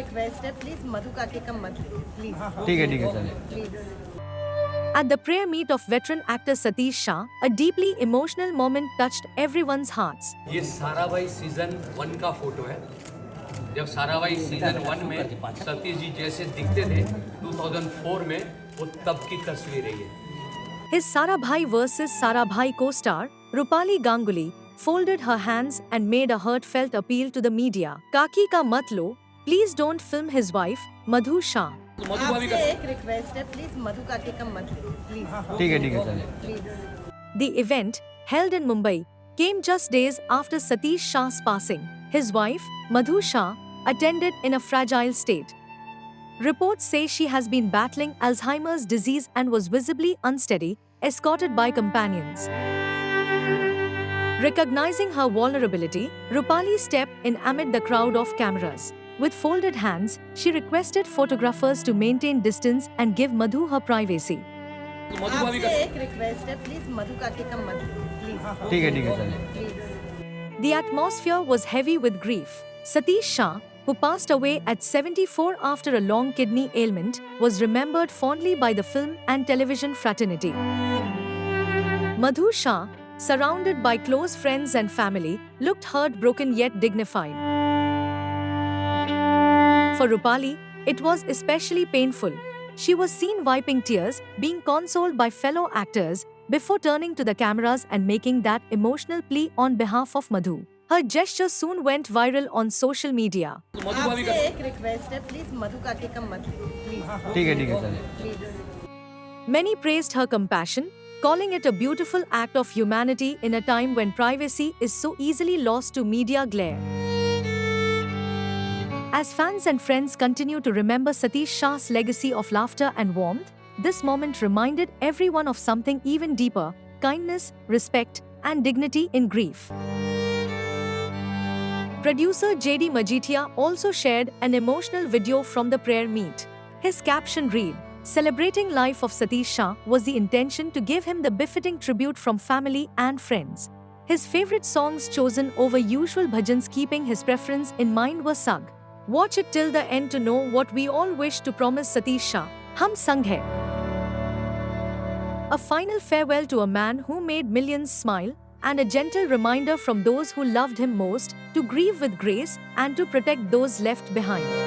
Request है, please मधु काके का मत लो, प्लीज। ठीक है चलिए। Please. At the prayer meet of veteran actor Satish Shah, a deeply emotional moment touched everyone's hearts. ये साराभाई सीजन 1 का फोटो है। जब साराभाई सीजन 1 में सतीश जी जैसे दिखते थे 2004 में, वो तब की तस्वीर है ये। His Sarabhai versus Sarabhai co-star, Rupali Ganguly, folded her hands and made a heartfelt appeal to the media. Kaki ka mat lo, please don't film his wife, Madhu Shah. आपसे एक रिक्वेस्ट है, प्लीज मधु काके का मत लो, please. ठीक है चलिए। Please. The event, held in Mumbai, came just days after Satish Shah's passing. His wife, Madhu Shah, attended in a fragile state. Reports say she has been battling Alzheimer's disease and was visibly unsteady, escorted by companions. Recognizing her vulnerability, Rupali stepped in amid the crowd of cameras. With folded hands, she requested photographers to maintain distance and give Madhu her privacy. आपसे एक request है, please मधु काके का मत लो, please. ठीक है चलिए। Please. The atmosphere was heavy with grief. Satish Shah, who passed away at 74 after a long kidney ailment, was remembered fondly by the film and television fraternity. Madhu Shah, surrounded by close friends and family, looked heartbroken yet dignified. For Rupali, it was especially painful. She was seen wiping tears, being consoled by fellow actors, before turning to the cameras and making that emotional plea on behalf of Madhu. Her gesture soon went viral on social media. आपसे एक request है, please मधु काके का मत लो, please. ठीक है चलिए। Please. Many praised her compassion, calling it a beautiful act of humanity in a time when privacy is so easily lost to media glare. As fans and friends continue to remember Satish Shah's legacy of laughter and warmth, this moment reminded everyone of something even deeper: kindness, respect, and dignity in grief. Producer JD Majitia also shared an emotional video from the prayer meet. His caption read, "Celebrating life of Satish Shah was the intention to give him the befitting tribute from family and friends." His favorite songs chosen over usual bhajans, keeping his preference in mind, were sung. Watch it till the end to know what we all wish to promise Satish Shah. Hum sang hai. A final farewell to a man who made millions smile, and a gentle reminder from those who loved him most to grieve with grace and to protect those left behind.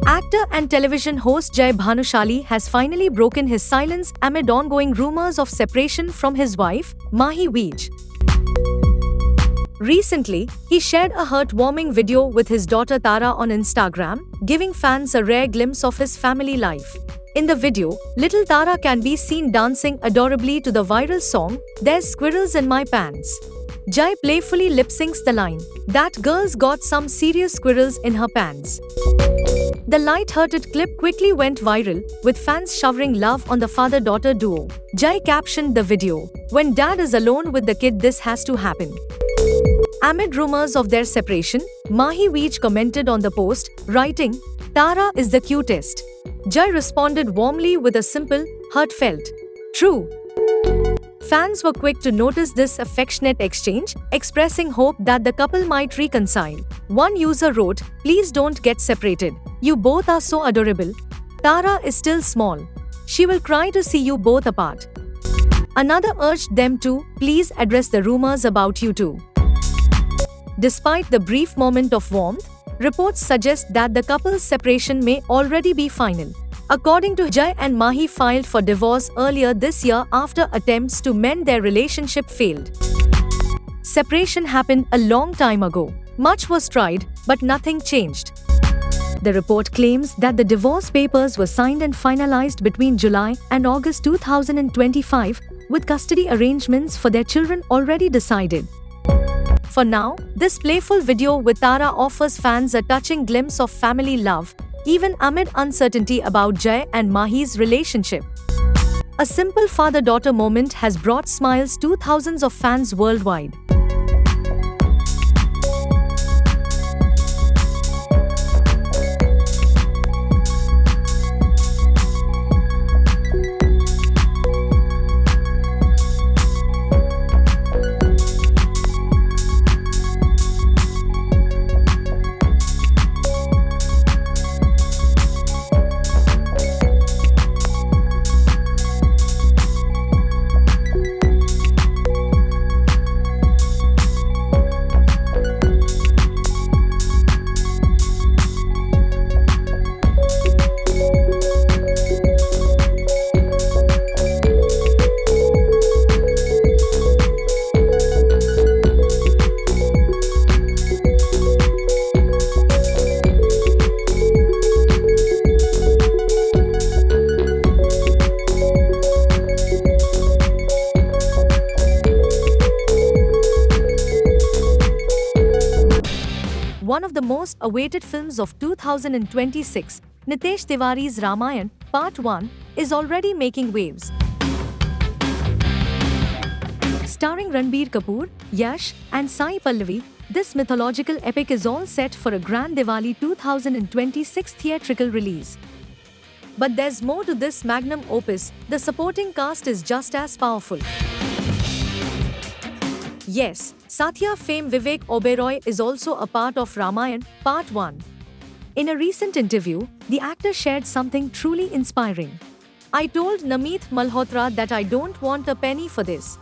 Actor and television host Jai Bhanushali has finally broken his silence amid ongoing rumors of separation from his wife, Mahi Veej. Recently, he shared a heartwarming video with his daughter Tara on Instagram, giving fans a rare glimpse of his family life. In the video, little Tara can be seen dancing adorably to the viral song, "There's Squirrels in My Pants." Jai playfully lip-syncs the line, "That girl's got some serious squirrels in her pants." The light-hearted clip quickly went viral, with fans showering love on the father-daughter duo. Jai captioned the video, "When dad is alone with the kid, this has to happen." Amid rumors of their separation, Mahi Veej commented on the post, writing, "Tara is the cutest." Jai responded warmly with a simple, heartfelt, "True." Fans were quick to notice this affectionate exchange, expressing hope that the couple might reconcile. One user wrote, "Please don't get separated. You both are so adorable. Tara is still small. She will cry to see you both apart." Another urged them to, "Please address the rumors about you two." Despite the brief moment of warmth, reports suggest that the couple's separation may already be final. According to Jai and Mahi filed for divorce earlier this year after attempts to mend their relationship failed. Separation happened a long time ago. Much was tried, but nothing changed. The report claims that the divorce papers were signed and finalized between July and August 2025, with custody arrangements for their children already decided. For now, this playful video with Tara offers fans a touching glimpse of family love, even amid uncertainty about Jai and Mahi's relationship. A simple father-daughter moment has brought smiles to thousands of fans worldwide. One of the most awaited films of 2026, Nitesh Tiwari's Ramayan, Part 1, is already making waves. Starring Ranbir Kapoor, Yash, and Sai Pallavi, this mythological epic is all set for a grand Diwali 2026 theatrical release. But there's more to this magnum opus. The supporting cast is just as powerful. Yes, Satya fame Vivek Oberoi is also a part of Ramayan, Part 1. In a recent interview, the actor shared something truly inspiring. I told Namit Malhotra that I don't want a penny for this.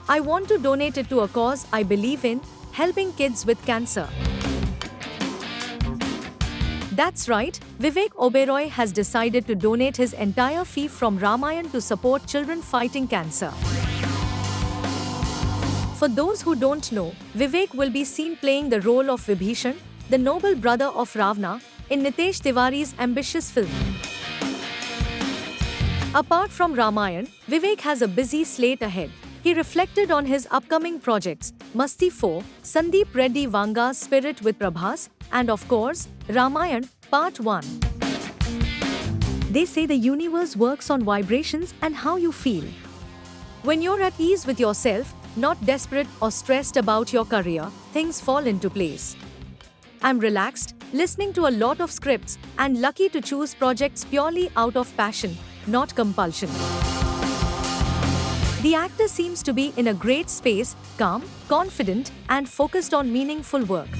I want to donate it to a cause I believe in, helping kids with cancer. That's right, Vivek Oberoi has decided to donate his entire fee from Ramayan to support children fighting cancer. For those who don't know, Vivek will be seen playing the role of Vibhishan, the noble brother of Ravana, in Nitesh Tiwari's ambitious film. Apart from Ramayan, Vivek has a busy slate ahead. He reflected on his upcoming projects, Masti 4, Sandeep Reddy Vanga's Spirit with Prabhas, and of course, Ramayan, Part 1. They say the universe works on vibrations and how you feel. When you're at ease with yourself, not desperate or stressed about your career, things fall into place. I'm relaxed, listening to a lot of scripts, and lucky to choose projects purely out of passion, not compulsion. The actor seems to be in a great space, calm, confident, and focused on meaningful work.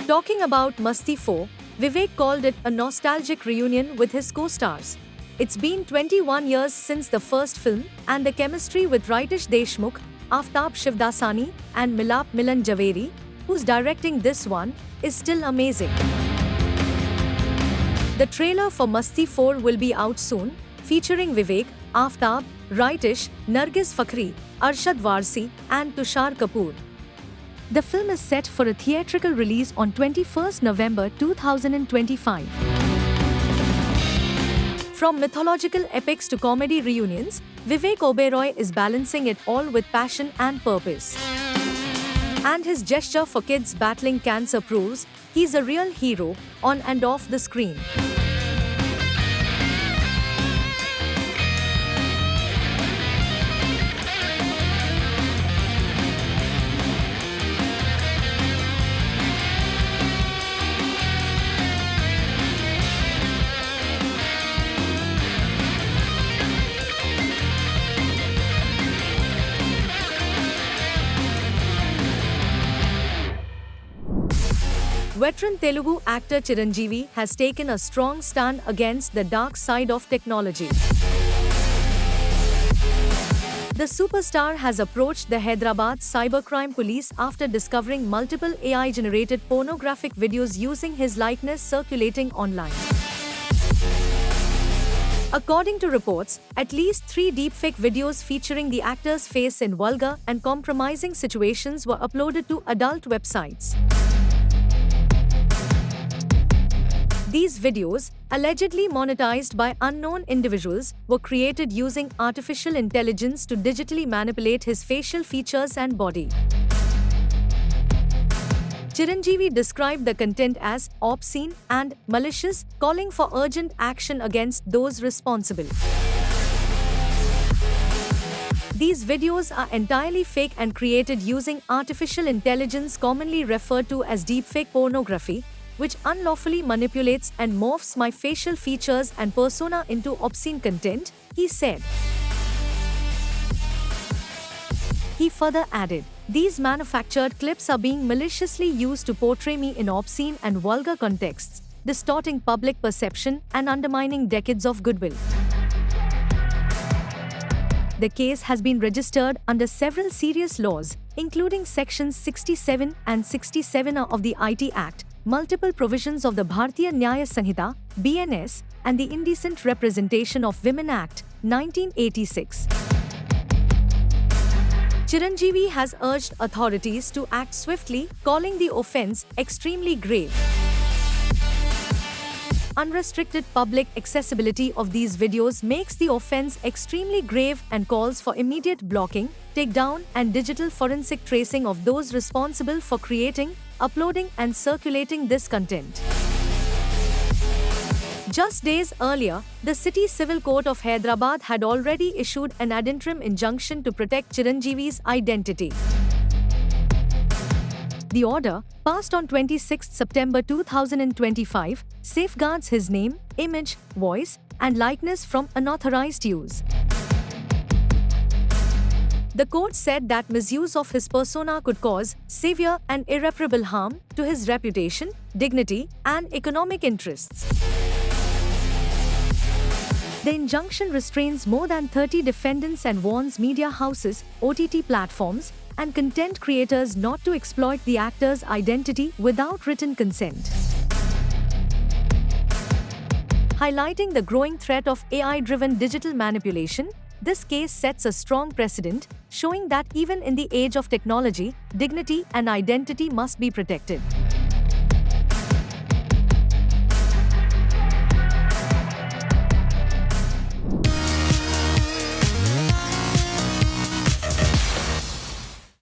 Talking about Masti 4, Vivek called it a nostalgic reunion with his co-stars. It's been 21 years since the first film, and the chemistry with Ritesh Deshmukh, Aftab Shivdasani, and Milap Milan Javeri, who's directing this one, is still amazing. The trailer for Masti 4 will be out soon, featuring Vivek, Aftab, Ritesh, Nargis Fakhri, Arshad Warsi, and Tushar Kapoor. The film is set for a theatrical release on 21st November 2025. From mythological epics to comedy reunions, Vivek Oberoi is balancing it all with passion and purpose. And his gesture for kids battling cancer proves he's a real hero on and off the screen. Veteran Telugu actor Chiranjeevi has taken a strong stand against the dark side of technology. The superstar has approached the Hyderabad cybercrime police after discovering multiple AI-generated pornographic videos using his likeness circulating online. According to reports, at least 3 deepfake videos featuring the actor's face in vulgar and compromising situations were uploaded to adult websites. These videos, allegedly monetized by unknown individuals, were created using artificial intelligence to digitally manipulate his facial features and body. Chiranjeevi described the content as obscene and malicious, calling for urgent action against those responsible. These videos are entirely fake and created using artificial intelligence, commonly referred to as deepfake pornography, which unlawfully manipulates and morphs my facial features and persona into obscene content, he said. He further added, "These manufactured clips are being maliciously used to portray me in obscene and vulgar contexts, distorting public perception and undermining decades of goodwill." The case has been registered under several serious laws, including Sections 67 and 67 of the IT Act, multiple provisions of the Bharatiya Nyaya Sanhita (BNS), and the Indecent Representation of Women Act, 1986. Chiranjeevi has urged authorities to act swiftly, calling the offence extremely grave. Unrestricted public accessibility of these videos makes the offence extremely grave and calls for immediate blocking, takedown, and digital forensic tracing of those responsible for creating, uploading, and circulating this content. Just days earlier, the City Civil Court of Hyderabad had already issued an ad interim injunction to protect Chiranjeevi's identity. The order, passed on 26 September 2025, safeguards his name, image, voice, and likeness from unauthorized use. The court said that misuse of his persona could cause severe and irreparable harm to his reputation, dignity, and economic interests. The injunction restrains more than 30 defendants and warns media houses, OTT platforms, and content creators not to exploit the actor's identity without written consent. Highlighting the growing threat of AI-driven digital manipulation, this case sets a strong precedent, showing that even in the age of technology, dignity and identity must be protected.